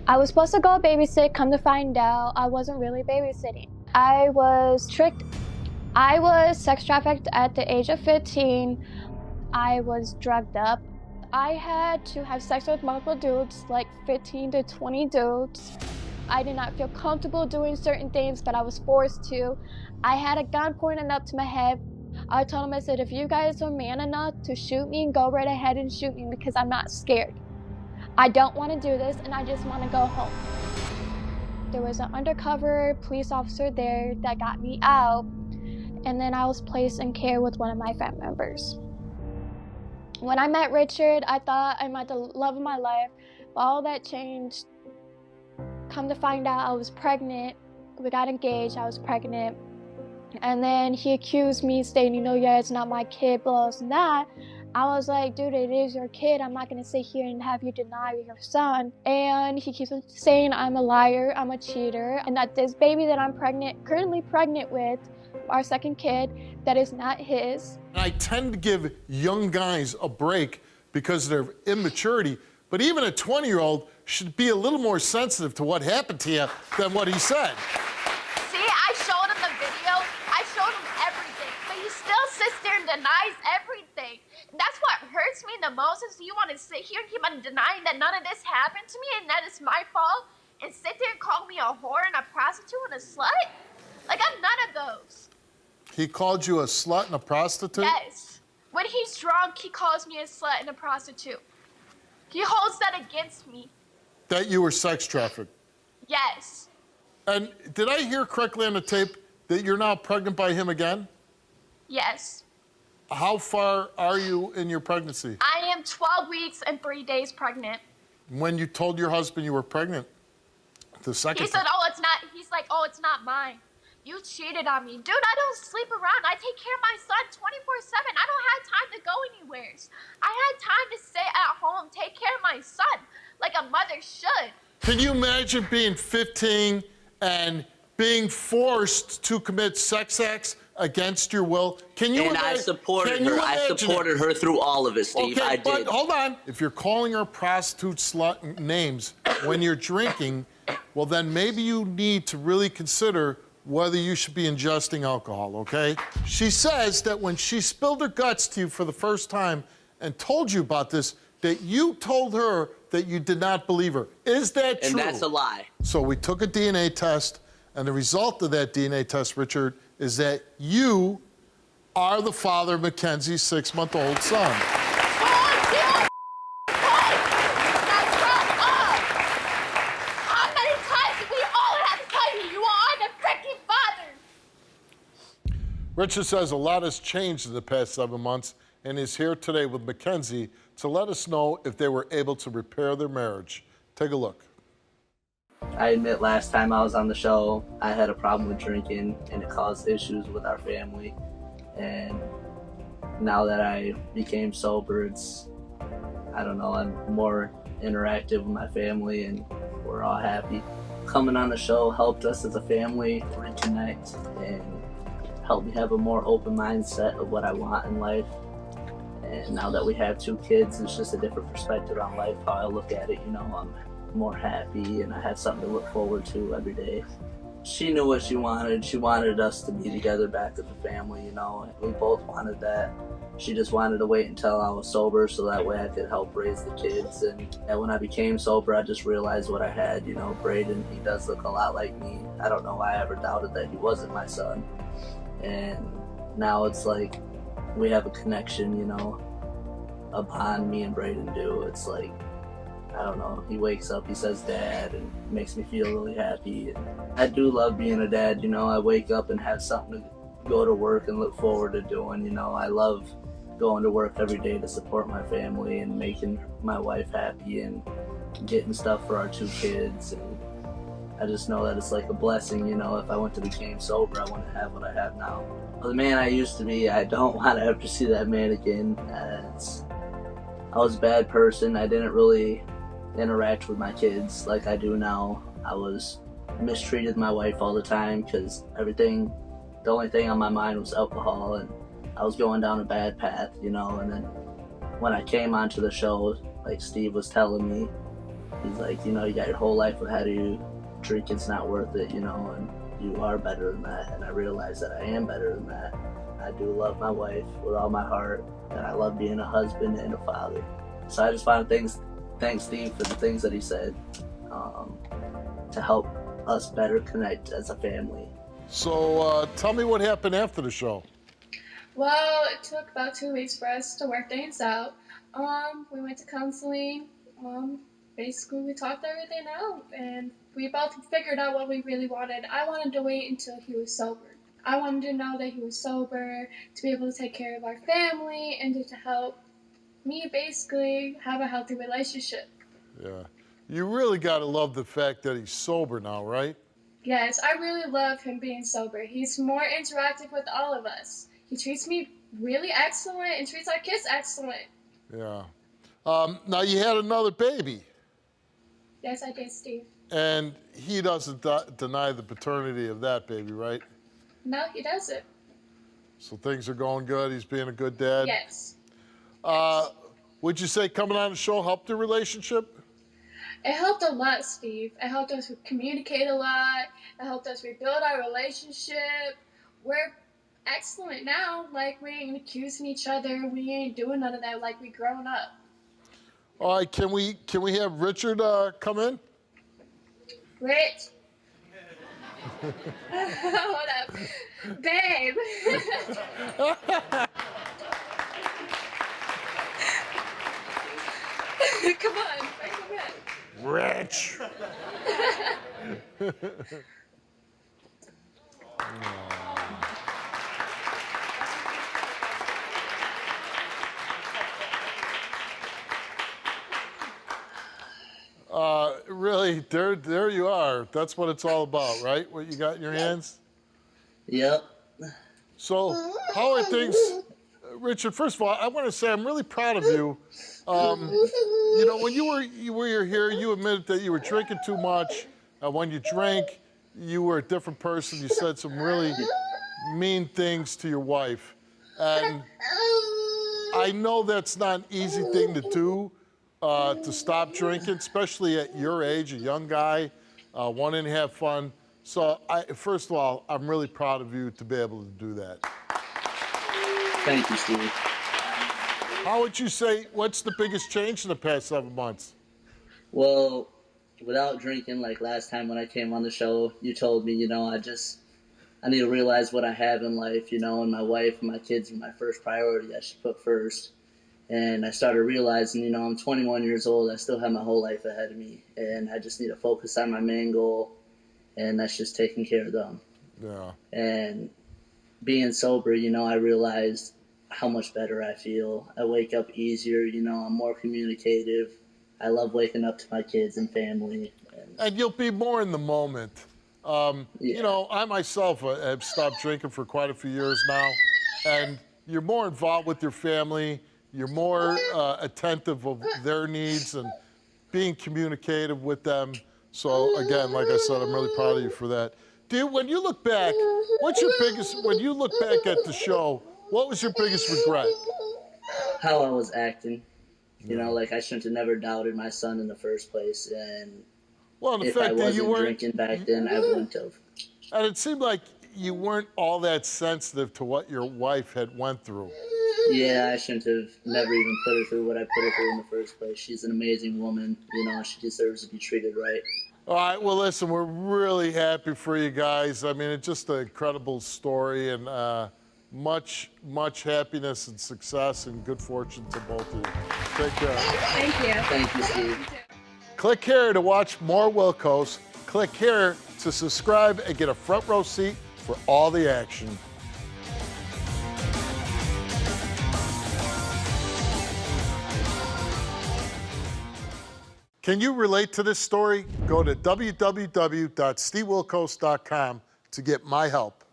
I was supposed to go babysit, come to find out I wasn't really babysitting. I was tricked. I was sex trafficked at the age of 15. I was drugged up. I had to have sex with multiple dudes, like 15 to 20 dudes. I did not feel comfortable doing certain things, but I was forced to. I had a gun pointed up to my head. I told him, I said, if you guys are man enough to shoot me, go right ahead and shoot me because I'm not scared. I don't want to do this and I just want to go home. There was an undercover police officer there that got me out, and then I was placed in care with one of my family members. When I met Richard, I thought I met the love of my life. But all that changed. Come to find out, I was pregnant. We got engaged, I was pregnant. And then he accused me, saying, you know, yeah, it's not my kid, blah, blah, blah. I was like, dude, it is your kid. I'm not going to sit here and have you deny your son. And he keeps saying I'm a liar, I'm a cheater, and that this baby that I'm currently pregnant with, our second kid, that is not his. I tend to give young guys a break because of their immaturity, but even a 20-year-old should be a little more sensitive to what happened to you than what he said. See, I showed him the video, I showed him everything, but he still sits there and denies everything. That's what hurts me the most, is you want to sit here and keep on denying that none of this happened to me and that it's my fault, and sit there and call me a whore and a prostitute and a slut? Like, I'm none of those. He called you a slut and a prostitute? Yes. When he's drunk, he calls me a slut and a prostitute. He holds that against me. That you were sex trafficked? Yes. And did I hear correctly on the tape that you're now pregnant by him again? Yes. How far are you in your pregnancy? I am 12 weeks and 3 days pregnant. When you told your husband you were pregnant, the second He said, oh, it's not, he's like, oh, it's not mine. You cheated on me. Dude, I don't sleep around. I take care of my son 24/7. I don't have time to go anywhere. I had time to stay at home, take care of my son, like a mother should. Can you imagine being 15 and being forced to commit sex acts against your will? Can you? And I supported her. I supported her through all of it, Steve. Okay, I did. But hold on. If you're calling her prostitute, slut names when you're drinking, well, then maybe you need to really consider whether you should be ingesting alcohol, okay? She says that when she spilled her guts to you for the first time and told you about this, that you told her that you did not believe her. Is that true? And that's a lie. So we took a DNA test, and the result of that DNA test, Richard, is that you are the father of Mackenzie's 6-month-old son. Richard says a lot has changed in the past 7 months and is here today with Mackenzie to let us know if they were able to repair their marriage. Take a look. I admit last time I was on the show, I had a problem with drinking and it caused issues with our family. And now that I became sober, I don't know, I'm more interactive with my family and we're all happy. Coming on the show helped us as a family reconnect and helped me have a more open mindset of what I want in life. And now that we have 2 kids, it's just a different perspective on life, how I look at it. You know, I'm more happy and I have something to look forward to every day. She knew what she wanted. She wanted us to be together back as a family, you know. We both wanted that. She just wanted to wait until I was sober so that way I could help raise the kids. And when I became sober, I just realized what I had. You know, Braden, he does look a lot like me. I don't know why I ever doubted that he wasn't my son. And now it's like we have a connection, you know, a bond me and Braden do. It's like, I don't know, he wakes up, he says dad, and it makes me feel really happy. And I do love being a dad, you know. I wake up and have something to go to work and look forward to doing, you know. I love going to work every day to support my family and making my wife happy and getting stuff for our 2 kids. And I just know that it's like a blessing, you know. If I went to became sober, I wouldn't have what I have now. The man I used to be, I don't want to ever see that man again. I was a bad person. I didn't really interact with my kids like I do now. I was mistreated my wife all the time because the only thing on my mind was alcohol, and I was going down a bad path, you know. And then when I came onto the show, like Steve was telling me, He's like, you know, you got your whole life ahead of you. Drinking's not worth it, you know, and you are better than that. And I realized that I am better than that. I do love my wife with all my heart, and I love being a husband and a father. So I just want to thank Steve for the things that he said to help us better connect as a family. So tell me what happened after the show. Well, it took about 2 weeks for us to work things out. We went to counseling. Basically, we talked everything out, and we both figured out what we really wanted. I wanted to wait until he was sober. I wanted to know that he was sober, to be able to take care of our family, and to help me basically have a healthy relationship. Yeah. You really got to love the fact that he's sober now, right? Yes, I really love him being sober. He's more interactive with all of us. He treats me really excellent and treats our kids excellent. Yeah. Now, you had another baby. Yes, I did, Steve. And he doesn't deny the paternity of that baby, right? No, he doesn't. So things are going good. He's being a good dad. Yes. Would you say coming on the show helped the relationship? It helped a lot, Steve. It helped us communicate a lot. It helped us rebuild our relationship. We're excellent now. Like, we ain't accusing each other. We ain't doing none of that. Like, we grown up. All right, can we have Richard come in? Rich. Hold up. Babe. Come on, bring him in. Rich. Really, there you are. That's what it's all about, right? What you got in your hands? Yep. So, how are things, Richard? First of all, I want to say I'm really proud of you. You know, when you were here, you admitted that you were drinking too much. When you drank, you were a different person. You said some really mean things to your wife, and I know that's not an easy thing to do. To stop drinking, especially at your age, a young guy, wanting to have fun. So, first of all, I'm really proud of you to be able to do that. Thank you, Steve. How would you say, what's the biggest change in the past 7 months? Well, without drinking, like last time when I came on the show, you told me, you know, I need to realize what I have in life, you know, and my wife and my kids are my first priority. I should put first. And I started realizing, you know, I'm 21 years old. I still have my whole life ahead of me. And I just need to focus on my main goal, and that's just taking care of them. Yeah. And being sober, you know, I realized how much better I feel. I wake up easier, you know, I'm more communicative. I love waking up to my kids and family. And you'll be more in the moment. Yeah. You know, I myself have stopped drinking for quite a few years now. And you're more involved with your family. You're more attentive of their needs and being communicative with them. So again, like I said, I'm really proud of you for that. When you look back, when you look back at the show, what was your biggest regret? How I was acting. You know, like I shouldn't have never doubted my son in the first place. And well, the if fact I that wasn't you weren't drinking back then, I wouldn't have. And it seemed like you weren't all that sensitive to what your wife had went through. Yeah, I shouldn't have never even put her through what I put her through in the first place. She's an amazing woman. You know, she deserves to be treated right. All right, well, listen, we're really happy for you guys. I mean, it's just an incredible story, and much, much happiness and success and good fortune to both of you. Take care. Thank you. Thank you, Steve. Click here to watch more Wilkos. Click here to subscribe and get a front row seat for all the action. Can you relate to this story? Go to www.stevewilkos.com to get my help.